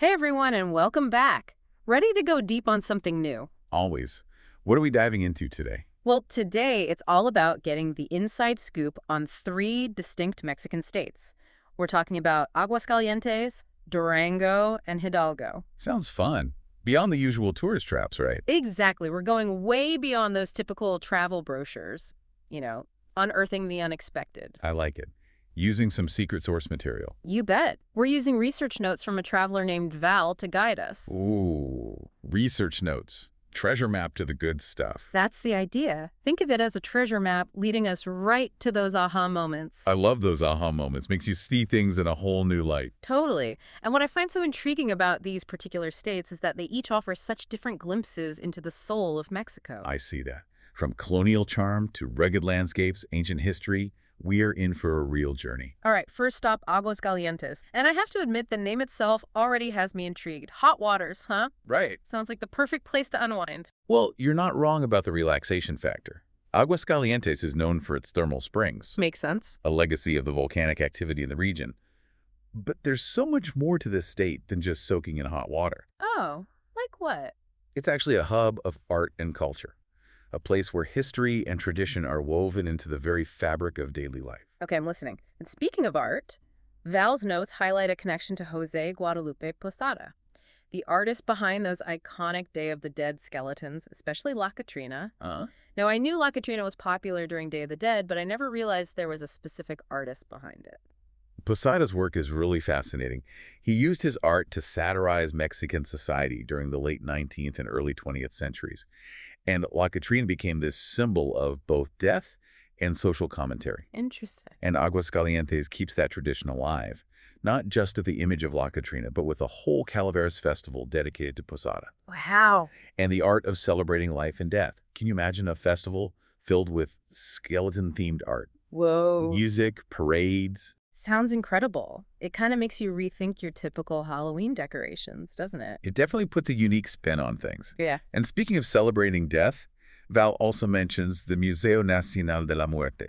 Hey everyone, and welcome back. Ready to go deep on something new? Always. What are we diving into today? Well, today it's all about getting the inside scoop on three distinct Mexican states. We're talking about Aguascalientes, Durango, and Hidalgo. Sounds fun. Beyond the usual tourist traps, right? Exactly. We're going way beyond those typical travel brochures. Unearthing the unexpected. I like it. Using some secret source material. You bet. We're using research notes from a traveler named Val to guide us. Ooh, research notes. Treasure map to the good stuff. That's the idea. Think of it as a treasure map leading us right to those aha moments. I love those aha moments. Makes you see things in a whole new light. Totally. And what I find so intriguing about these particular states is that they each offer such different glimpses into the soul of Mexico. I see that. From colonial charm to rugged landscapes, ancient history, we're in for a real journey. All right, first stop, Aguascalientes. And I have to admit, the name itself already has me intrigued. Hot waters, huh? Right. Sounds like the perfect place to unwind. Well, you're not wrong about the relaxation factor. Aguascalientes is known for its thermal springs, Makes sense. a legacy of the volcanic activity in the region. But there's so much more to this state than just soaking in hot water. Oh, like what? It's actually a hub of art and culture, a place where history and tradition are woven into the very fabric of daily life. Okay, I'm listening. And speaking of art, Val's notes highlight a connection to Jose Guadalupe Posada, the artist behind those iconic Day of the Dead skeletons, especially La Catrina. Now, I knew La Catrina was popular during Day of the Dead, but I never realized there was a specific artist behind it. Posada's work is really fascinating. He used his art to satirize Mexican society during the late 19th and early 20th centuries. And La Catrina became this symbol of both death and social commentary. Interesting. And Aguascalientes keeps that tradition alive, not just with the image of La Catrina, but with a whole Calaveras festival dedicated to Posada. Wow. And the art of celebrating life and death. Can you imagine a festival filled with skeleton-themed art? Whoa. Music, parades. Sounds incredible. It kind of makes you rethink your typical Halloween decorations, doesn't it? It definitely puts a unique spin on things. Yeah. And speaking of celebrating death, Val also mentions the Museo Nacional de la Muerte,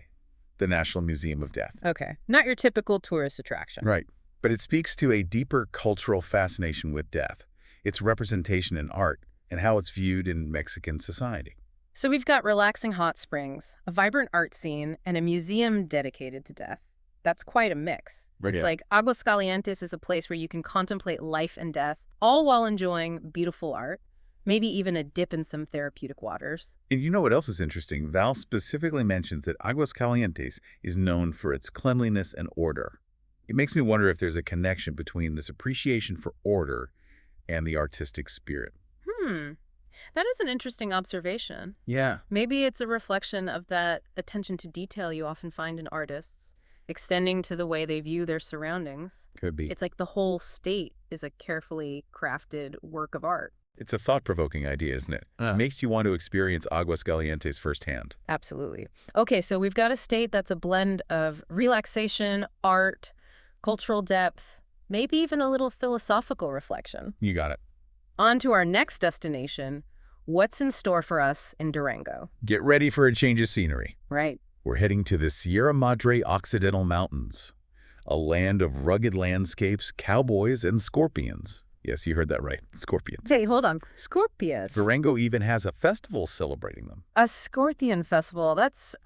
the National Museum of Death. Okay. Not your typical tourist attraction. Right. But it speaks to a deeper cultural fascination with death, its representation in art, and how it's viewed in Mexican society. So we've got relaxing hot springs, a vibrant art scene, and a museum dedicated to death. That's quite a mix. It's like Aguascalientes is a place where you can contemplate life and death, all while enjoying beautiful art, maybe even a dip in some therapeutic waters. And you know what else is interesting? Val specifically mentions that Aguascalientes is known for its cleanliness and order. It makes me wonder if there's a connection between this appreciation for order and the artistic spirit. That is an interesting observation. Yeah. Maybe it's a reflection of that attention to detail you often find in artists, extending to the way they view their surroundings. Could be. It's like the whole state is a carefully crafted work of art. It's a thought-provoking idea, isn't it? It makes you want to experience Aguascalientes firsthand. Absolutely. Okay, so we've got a state that's a blend of relaxation, art, cultural depth, maybe even a little philosophical reflection. You got it. On to our next destination. What's in store for us in Durango? Get ready for a change of scenery. Right. We're heading to the Sierra Madre Occidental Mountains, a land of rugged landscapes, cowboys, and scorpions. Yes, you heard that right. Scorpions. Hey, hold on. Scorpions. Durango even has a festival celebrating them. A scorpion festival. That's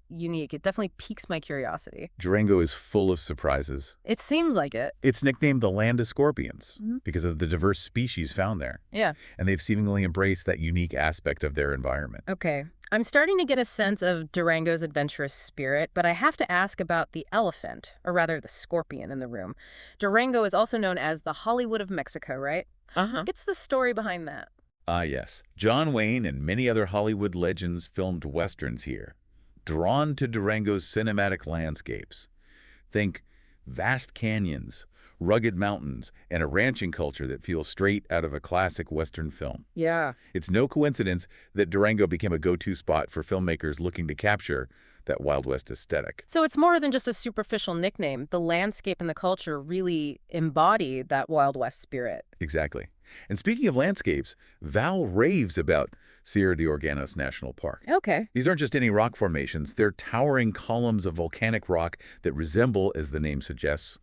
unique. It definitely piques my curiosity. Durango is full of surprises. It seems like it. It's nicknamed the Land of Scorpions because of the diverse species found there. Yeah. And they've seemingly embraced that unique aspect of their environment. Okay. I'm starting to get a sense of Durango's adventurous spirit, but I have to ask about the elephant, or rather the scorpion in the room. Durango is also known as the Hollywood of Mexico, right? What's the story behind that? Yes. John Wayne and many other Hollywood legends filmed westerns here, drawn to Durango's cinematic landscapes. Think vast canyons, rugged mountains, and a ranching culture that feels straight out of a classic Western film. Yeah. It's no coincidence that Durango became a go-to spot for filmmakers looking to capture that Wild West aesthetic. So it's more than just a superficial nickname. The landscape and the culture really embody that Wild West spirit. Exactly. And speaking of landscapes, Val raves about Sierra de Organos National Park. Okay. These aren't just any rock formations. They're towering columns of volcanic rock that resemble, as the name suggests,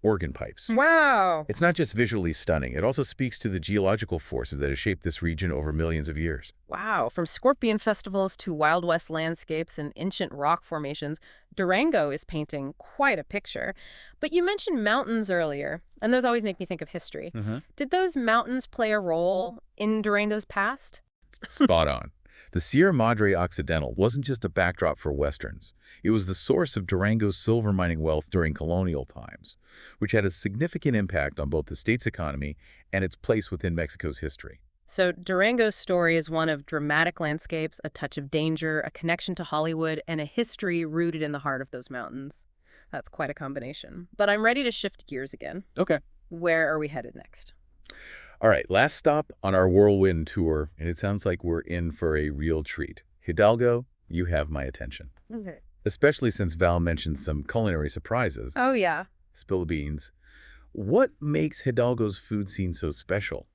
organ pipes. Wow. It's not just visually stunning. It also speaks to the geological forces that have shaped this region over millions of years. Wow. From scorpion festivals to Wild West landscapes and ancient rock formations, Durango is painting quite a picture. But you mentioned mountains earlier, and those always make me think of history. Did those mountains play a role in Durango's past? Spot on. The Sierra Madre Occidental wasn't just a backdrop for Westerns. It was the source of Durango's silver mining wealth during colonial times, which had a significant impact on both the state's economy and its place within Mexico's history. So Durango's story is one of dramatic landscapes, a touch of danger, a connection to Hollywood, and a history rooted in the heart of those mountains. That's quite a combination. But I'm ready to shift gears again. Okay. Where are we headed next? All right, last stop on our whirlwind tour, and it sounds like we're in for a real treat. Hidalgo, you have my attention. Okay. Especially since Val mentioned some culinary surprises. Oh, yeah. Spill the beans. What makes Hidalgo's food scene so special?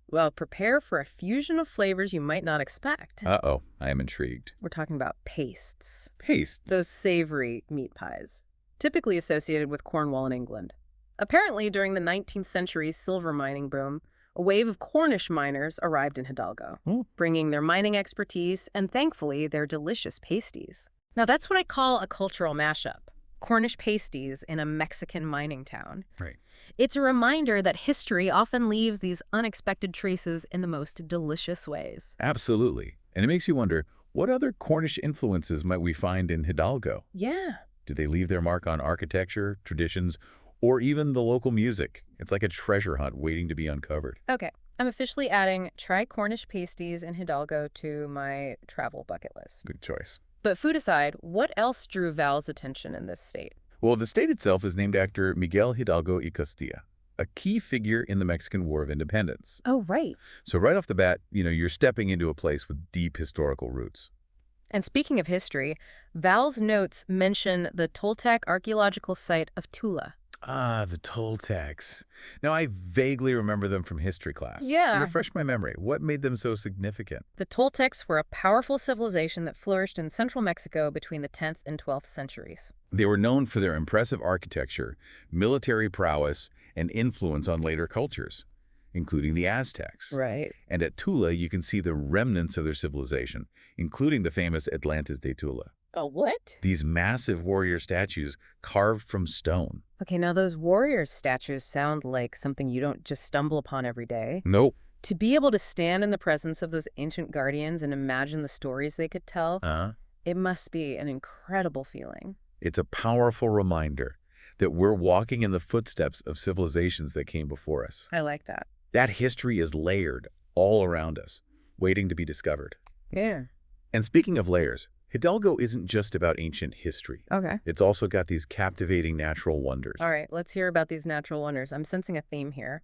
Well, prepare for a fusion of flavors you might not expect. Uh-oh, I am intrigued. We're talking about pastes. Paste? Those savory meat pies, typically associated with Cornwall in England. Apparently, during the 19th century's silver mining boom, a wave of Cornish miners arrived in Hidalgo, bringing their mining expertise and, thankfully, their delicious pasties. Now, that's what I call a cultural mashup. Cornish pasties in a Mexican mining town. Right. It's a reminder that history often leaves these unexpected traces in the most delicious ways. Absolutely. And it makes you wonder, what other Cornish influences might we find in Hidalgo? Yeah. Do they leave their mark on architecture, traditions, or even the local music? It's like a treasure hunt waiting to be uncovered. Okay, I'm officially adding try Cornish pasties in Hidalgo to my travel bucket list. Good choice. But food aside, what else drew Val's attention in this state? Well, the state itself is named after Miguel Hidalgo y Castilla, a key figure in the Mexican War of Independence. Oh, right. So right off the bat, you're stepping into a place with deep historical roots. And speaking of history, Val's notes mention the Toltec archaeological site of Tula. Ah, the Toltecs. Now, I vaguely remember them from history class. Yeah. Refresh my memory. What made them so significant? The Toltecs were a powerful civilization that flourished in central Mexico between the 10th and 12th centuries. They were known for their impressive architecture, military prowess, and influence on later cultures, including the Aztecs. Right. And at Tula, you can see the remnants of their civilization, including the famous Atlantis de Tula. A what? These massive warrior statues carved from stone. Okay, now those warriors statues sound like something you don't just stumble upon every day. Nope. To be able to stand in the presence of those ancient guardians and imagine the stories they could tell, it must be an incredible feeling. It's a powerful reminder that we're walking in the footsteps of civilizations that came before us. I like that. That history is layered all around us, waiting to be discovered. Yeah. And speaking of layers, Hidalgo isn't just about ancient history. Okay. It's also got these captivating natural wonders. All right, let's hear about these natural wonders. I'm sensing a theme here.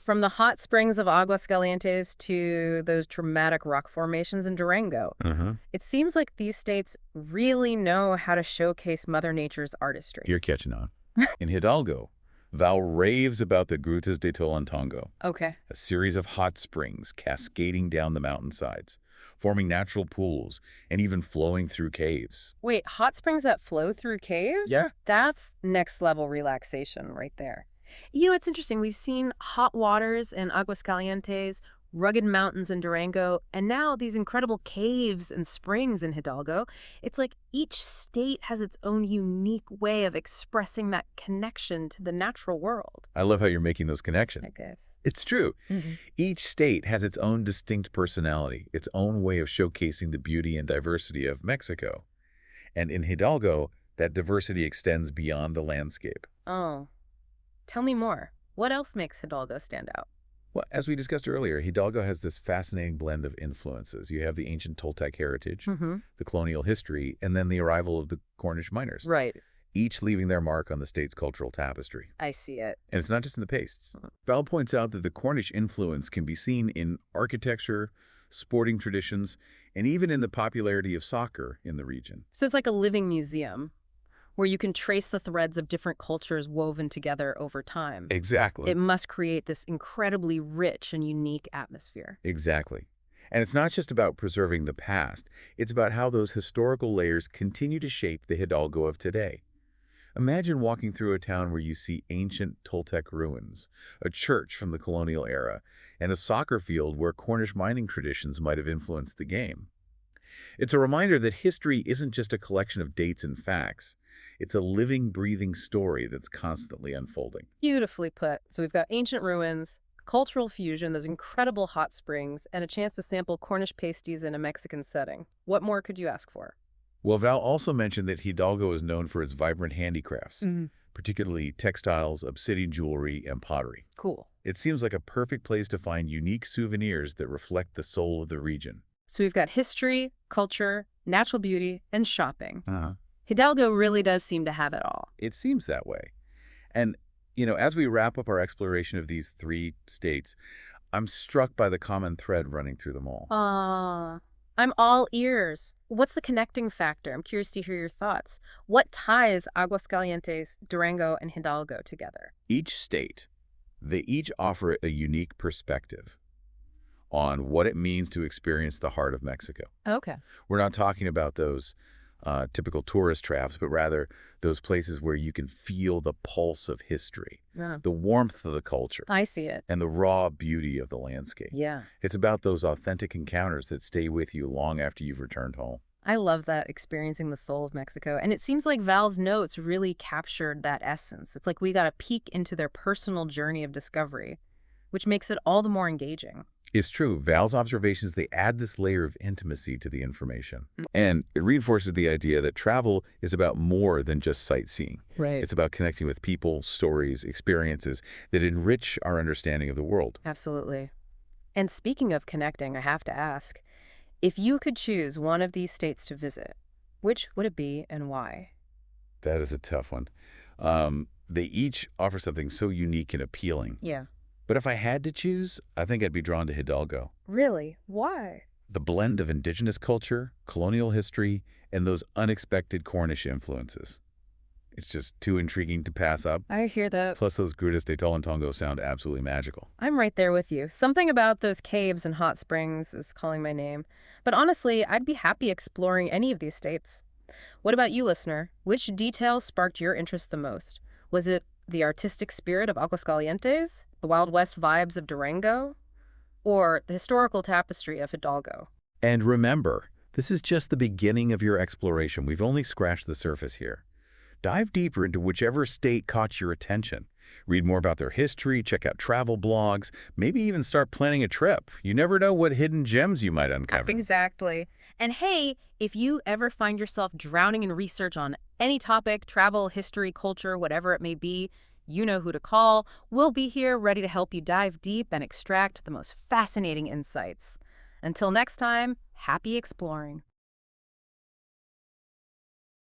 From the hot springs of Aguascalientes to those dramatic rock formations in Durango. It seems like these states really know how to showcase Mother Nature's artistry. You're catching on. In Hidalgo, Val raves about the Grutas de Tolantongo, Okay. a series of hot springs cascading down the mountainsides, forming natural pools and even flowing through caves. Wait, hot springs that flow through caves? Yeah. That's next level relaxation right there. You know, it's interesting. We've seen hot waters in Aguascalientes, rugged mountains in Durango, and now these incredible caves and springs in Hidalgo. It's like each state has its own unique way of expressing that connection to the natural world. I love how you're making those connections. I guess. It's true. Each state has its own distinct personality, its own way of showcasing the beauty and diversity of Mexico. And in Hidalgo, that diversity extends beyond the landscape. Oh, tell me more. What else makes Hidalgo stand out? Well, as we discussed earlier, Hidalgo has this fascinating blend of influences. You have the ancient Toltec heritage, the colonial history, and then the arrival of the Cornish miners. Right. Each leaving their mark on the state's cultural tapestry. I see it. And it's not just in the pastes. Val points out that the Cornish influence can be seen in architecture, sporting traditions, and even in the popularity of soccer in the region. So it's like a living museum where you can trace the threads of different cultures woven together over time. Exactly. It must create this incredibly rich and unique atmosphere. Exactly. And it's not just about preserving the past. It's about how those historical layers continue to shape the Hidalgo of today. Imagine walking through a town where you see ancient Toltec ruins, a church from the colonial era, and a soccer field where Cornish mining traditions might have influenced the game. It's a reminder that history isn't just a collection of dates and facts. It's a living, breathing story that's constantly unfolding. Beautifully put. So we've got ancient ruins, cultural fusion, those incredible hot springs, and a chance to sample Cornish pasties in a Mexican setting. What more could you ask for? Well, Val also mentioned that Hidalgo is known for its vibrant handicrafts, particularly textiles, obsidian jewelry, and pottery. Cool. It seems like a perfect place to find unique souvenirs that reflect the soul of the region. So we've got history, culture, natural beauty, and shopping. Uh-huh. Hidalgo really does seem to have it all. It seems that way. And, as we wrap up our exploration of these three states, I'm struck by the common thread running through them all. I'm all ears. What's the connecting factor? I'm curious to hear your thoughts. What ties Aguascalientes, Durango, and Hidalgo together? Each state, they each offer a unique perspective on what it means to experience the heart of Mexico. Okay. We're not talking about those typical tourist traps, but rather those places where you can feel the pulse of history, Yeah. the warmth of the culture, I see it. and the raw beauty of the landscape. Yeah. It's about those authentic encounters that stay with you long after you've returned home. I love that, experiencing the soul of Mexico. And it seems like Val's notes really captured that essence. It's like we got a peek into their personal journey of discovery, which makes it all the more engaging. It's true. Val's observations, they add this layer of intimacy to the information. And it reinforces the idea that travel is about more than just sightseeing. Right. It's about connecting with people, stories, experiences that enrich our understanding of the world. Absolutely. And speaking of connecting, I have to ask, if you could choose one of these states to visit, which would it be and why? That is a tough one. They each offer something so unique and appealing. Yeah. But if I had to choose, I think I'd be drawn to Hidalgo. Really? Why? The blend of indigenous culture, colonial history, and those unexpected Cornish influences. It's just too intriguing to pass up. I hear that. Plus, those Grutas de Tolantongo sound absolutely magical. I'm right there with you. Something about those caves and hot springs is calling my name. But honestly, I'd be happy exploring any of these states. What about you, listener? Which detail sparked your interest the most? Was it the artistic spirit of Aguascalientes, the Wild West vibes of Durango, or the historical tapestry of Hidalgo? And remember, this is just the beginning of your exploration. We've only scratched the surface here. Dive deeper into whichever state caught your attention. Read more about their history, check out travel blogs, maybe even start planning a trip. You never know what hidden gems you might uncover. Exactly. And hey, if you ever find yourself drowning in research on any topic, travel, history, culture, whatever it may be, you know who to call. We'll be here ready to help you dive deep and extract the most fascinating insights. Until next time, happy exploring.